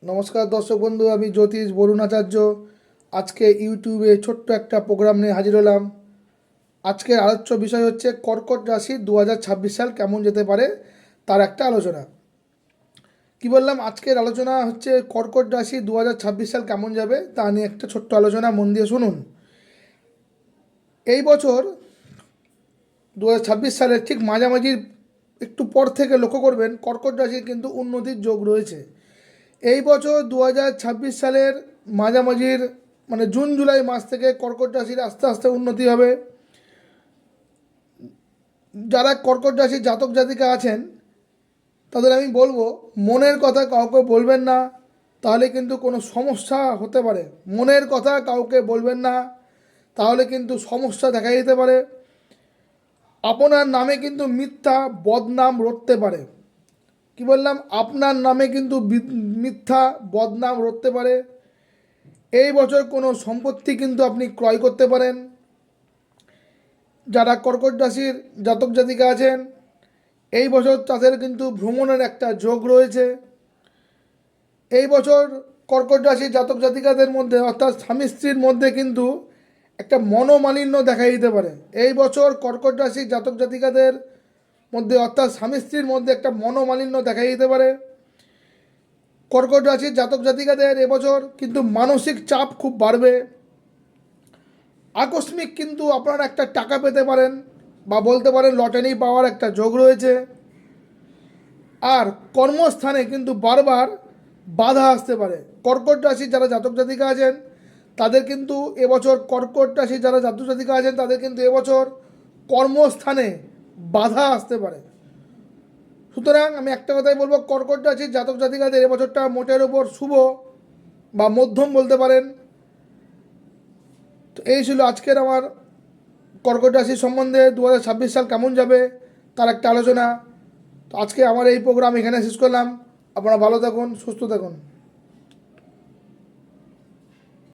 নমস্কার দর্শক বন্ধু, আমি জ্যোতিষ বরুণ আচার্য। আজকে ইউটিউবে ছোট্ট একটা প্রোগ্রাম নিয়ে হাজির হলাম। আজকের আলোচ্য বিষয় হচ্ছে কর্কট রাশি 2026 সাল কেমন যেতে পারে তার একটা আলোচনা। কি বললাম, আজকের আলোচনা হচ্ছে কর্কট রাশি 2026 সাল কেমন যাবে তা নিয়ে একটা ছোট্ট আলোচনা, মন দিয়ে শুনুন। এই বছর 2026 সালের ঠিক মাঝামাঝির একটু পর থেকে লক্ষ্য করবেন কর্কট রাশির কিন্তু উন্নতির যোগ রয়েছে। এই বছর 2026 সালের মাঝামাঝির মানে জুন জুলাই মাস থেকে কর্কট রাশির আস্তে আস্তে উন্নতি হবে। যারা কর্কট রাশির জাতক জাতিকা আছেন তাদের আমি বলবো, মনের কথা কাউকে বলবেন না, তাহলে কিন্তু কোনো সমস্যা হতে পারে। মনের কথা কাউকে বলবেন না, তাহলে কিন্তু সমস্যা দেখা দিতে পারে। আপনার নামে কিন্তু মিথ্যা বদনাম রটতে পারে। কি বললাম, আপনার নামে কিন্তু মিথ্যা বদনাম রটতে পারে। এই বছর কোনো সম্পত্তি কিন্তু আপনি ক্রয় করতে পারেন। যারা কর্কট রাশির জাতক জাতিকা আছেন, এই বছর তাদের কিন্তু ভ্রমণের একটা যোগ রয়েছে। এই বছর কর্কট রাশির জাতক জাতিকাদের মধ্যে অর্থাৎ স্বামী স্ত্রীর মধ্যে কিন্তু একটা মনোমালিন্য দেখা দিতে পারে। এই বছর কর্কট রাশির জাতক জাতিকাদের মধ্যে অর্থাৎ স্বামী স্ত্রীর মধ্যে একটা মনোমালিন্য দেখা দিতে পারে। কর্কট রাশির জাতক জাতিকাদের এবছর কিন্তু মানসিক চাপ খুব বাড়বে। আকস্মিক কিন্তু আপনারা একটা টাকা পেতে পারেন, বা বলতে পারেন লটারি পাওয়ার একটা যোগ রয়েছে। আর কর্মস্থানে কিন্তু বারবার বাধা আসতে পারে। কর্কট রাশির যারা জাতক জাতিকা আছেন তাদের কিন্তু এবছর কর্কট রাশির যারা জাতক জাতিকা আছেন তাদের কিন্তু এবছর কর্মস্থানে বাধা আসতে পারে। সুতরাং আমি একটা কথাই বলবো, কর্কট রাশির জাতক জাতিকাদের এবছরটা মোটের ওপর শুভ বা মধ্যম বলতে পারেন। তো এই ছিল আজকের আমার কর্কট রাশি সম্বন্ধে 2026 সাল কেমন যাবে তার একটা আলোচনা। তো আজকে আমার এই প্রোগ্রাম এখানে শেষ করলাম। আপনারা ভালো থাকুন, সুস্থ থাকুন।